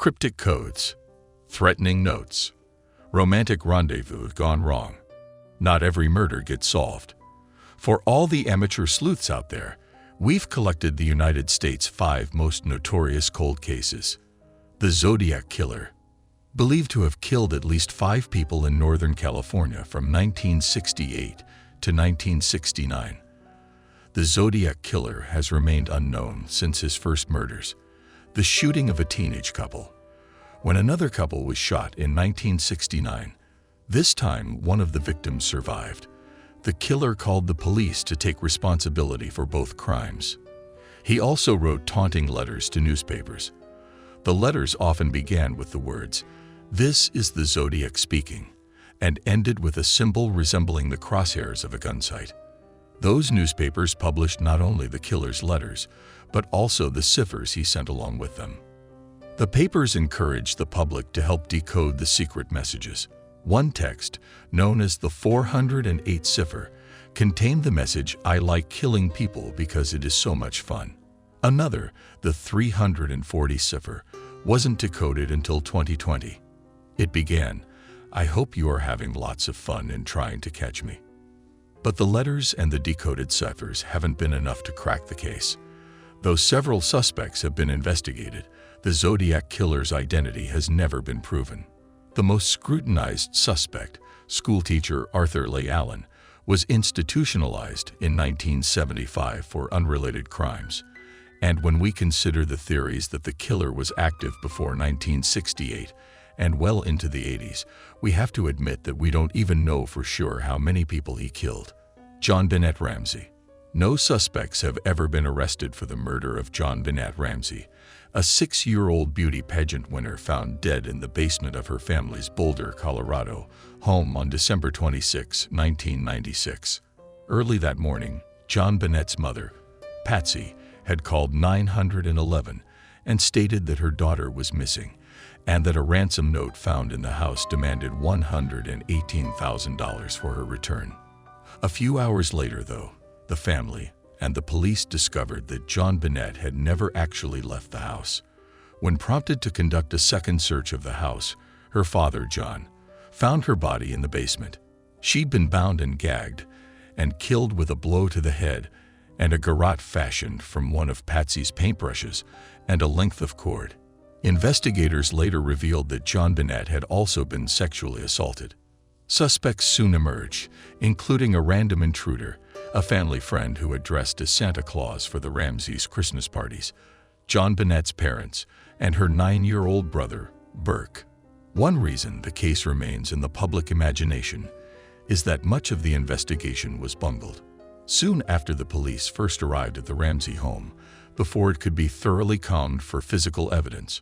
Cryptic codes, threatening notes, romantic rendezvous gone wrong. Not every murder gets solved. For all the amateur sleuths out there, we've collected the United States' 5 most notorious cold cases. The Zodiac Killer, believed to have killed at least 5 people in Northern California from 1968 to 1969. The Zodiac Killer has remained unknown since his first murders, the shooting of a teenage couple. When another couple was shot in 1969, this time one of the victims survived. The killer called the police to take responsibility for both crimes. He also wrote taunting letters to newspapers. The letters often began with the words, "This is the Zodiac speaking," and ended with a symbol resembling the crosshairs of a gun sight. Those newspapers published not only the killer's letters, but also the ciphers he sent along with them. The papers encouraged the public to help decode the secret messages. One text, known as the 408 cipher, contained the message, "I like killing people because it is so much fun." Another, the 340 cipher, wasn't decoded until 2020. It began, "I hope you are having lots of fun in trying to catch me." But the letters and the decoded ciphers haven't been enough to crack the case. Though several suspects have been investigated, the Zodiac Killer's identity has never been proven. The most scrutinized suspect, schoolteacher Arthur Leigh Allen, was institutionalized in 1975 for unrelated crimes. And when we consider the theories that the killer was active before 1968 and well into the 80s, we have to admit that we don't even know for sure how many people he killed. JonBenét Ramsey. No suspects have ever been arrested for the murder of JonBenét Ramsey, a 6-year-old beauty pageant winner found dead in the basement of her family's Boulder, Colorado, home on December 26, 1996. Early that morning, JonBenét's mother, Patsy, had called 911 and stated that her daughter was missing and that a ransom note found in the house demanded $118,000 for her return. A few hours later, though, the family and the police discovered that JonBenét had never actually left the house. When prompted to conduct a second search of the house, her father, John, found her body in the basement. She'd been bound and gagged and killed with a blow to the head and a garrote fashioned from one of Patsy's paintbrushes and a length of cord. Investigators later revealed that JonBenét had also been sexually assaulted. Suspects soon emerged, including a random intruder, a family friend who had dressed as Santa Claus for the Ramseys' Christmas parties, JonBenét's parents, and her 9-year-old brother, Burke. One reason the case remains in the public imagination is that much of the investigation was bungled. Soon after the police first arrived at the Ramsey home, before it could be thoroughly combed for physical evidence,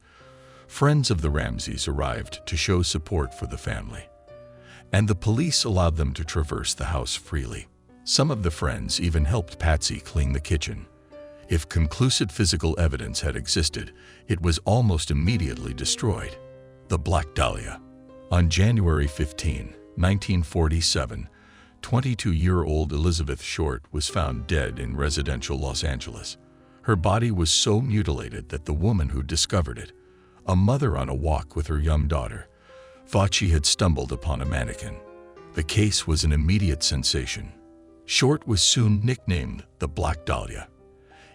friends of the Ramseys arrived to show support for the family, and the police allowed them to traverse the house freely. Some of the friends even helped Patsy clean the kitchen. If conclusive physical evidence had existed, it was almost immediately destroyed. The Black Dahlia. On January 15, 1947, 22-year-old Elizabeth Short was found dead in residential Los Angeles. Her body was so mutilated that the woman who discovered it, a mother on a walk with her young daughter, thought she had stumbled upon a mannequin. The case was an immediate sensation. Short was soon nicknamed the Black Dahlia,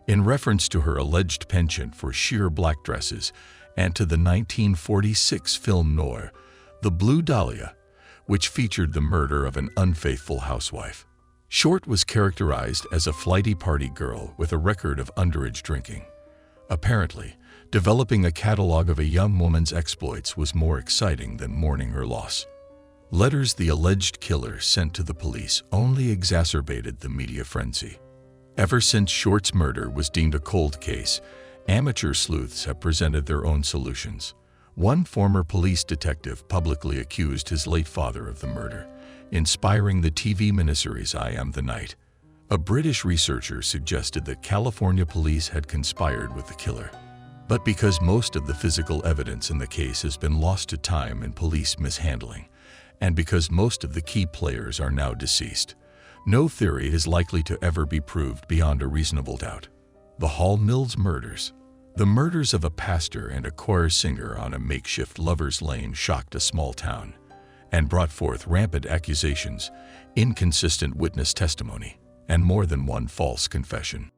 in reference to her alleged penchant for sheer black dresses and to the 1946 film noir, The Blue Dahlia, which featured the murder of an unfaithful housewife. Short was characterized as a flighty party girl with a record of underage drinking. Apparently, developing a catalog of a young woman's exploits was more exciting than mourning her loss. Letters the alleged killer sent to the police only exacerbated the media frenzy. Ever since Short's murder was deemed a cold case, amateur sleuths have presented their own solutions. One former police detective publicly accused his late father of the murder, inspiring the TV miniseries I Am the Night. A British researcher suggested that California police had conspired with the killer. But because most of the physical evidence in the case has been lost to time and police mishandling, and because most of the key players are now deceased, no theory is likely to ever be proved beyond a reasonable doubt. The Hall Mills murders. The murders of a pastor and a choir singer on a makeshift lover's lane shocked a small town and brought forth rampant accusations, inconsistent witness testimony, and more than one false confession.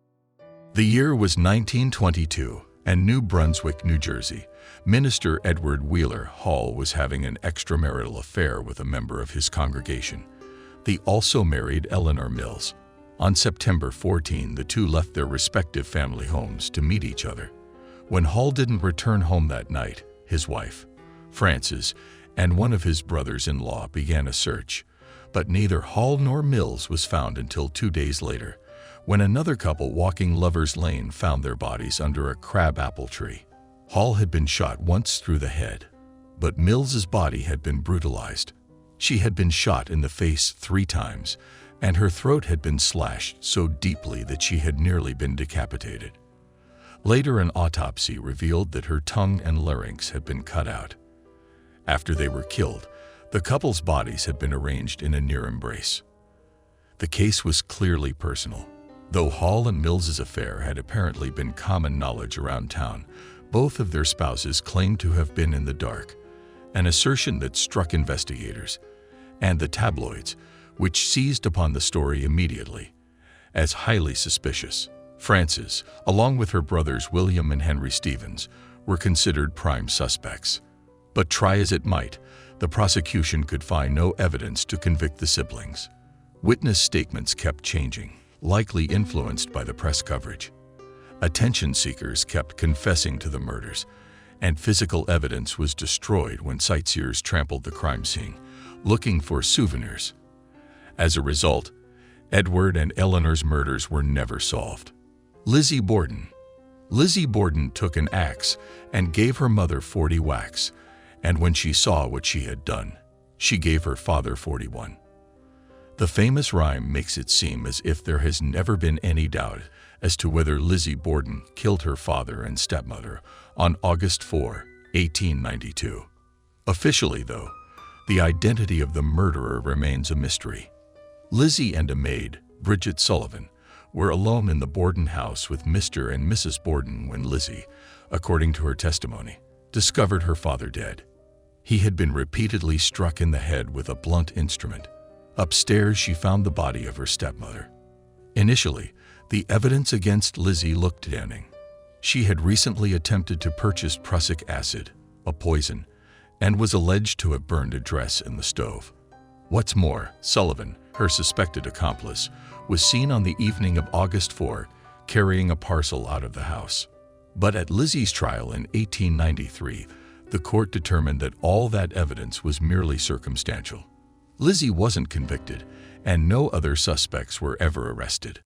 The year was 1922, and New Brunswick, New Jersey. Minister Edward Wheeler Hall was having an extramarital affair with a member of his congregation, the also married Eleanor Mills. On September 14, the two left their respective family homes to meet each other. When Hall didn't return home that night, his wife, Frances, and one of his brothers-in-law began a search, but neither Hall nor Mills was found until 2 days later, when another couple walking Lover's Lane found their bodies under a crabapple tree. Hall had been shot once through the head, but Mills's body had been brutalized. She had been shot in the face 3 times, and her throat had been slashed so deeply that she had nearly been decapitated. Later, an autopsy revealed that her tongue and larynx had been cut out. After they were killed, the couple's bodies had been arranged in a near embrace. The case was clearly personal. Though Hall and Mills's affair had apparently been common knowledge around town, both of their spouses claimed to have been in the dark, an assertion that struck investigators and the tabloids, which seized upon the story immediately as highly suspicious. Frances, along with her brothers William and Henry Stevens, were considered prime suspects. But try as it might, the prosecution could find no evidence to convict the siblings. Witness statements kept changing, likely influenced by the press coverage. Attention seekers kept confessing to the murders, and physical evidence was destroyed when sightseers trampled the crime scene, looking for souvenirs. As a result, Edward and Eleanor's murders were never solved. Lizzie Borden. Lizzie Borden took an axe and gave her mother 40 whacks, and when she saw what she had done, she gave her father 41. The famous rhyme makes it seem as if there has never been any doubt as to whether Lizzie Borden killed her father and stepmother on August 4, 1892. Officially, though, the identity of the murderer remains a mystery. Lizzie and a maid, Bridget Sullivan, were alone in the Borden house with Mr. and Mrs. Borden when Lizzie, according to her testimony, discovered her father dead. He had been repeatedly struck in the head with a blunt instrument. Upstairs, she found the body of her stepmother. Initially, the evidence against Lizzie looked damning. She had recently attempted to purchase prussic acid, a poison, and was alleged to have burned a dress in the stove. What's more, Sullivan, her suspected accomplice, was seen on the evening of August 4 carrying a parcel out of the house. But at Lizzie's trial in 1893, the court determined that all that evidence was merely circumstantial. Lizzie wasn't convicted, and no other suspects were ever arrested.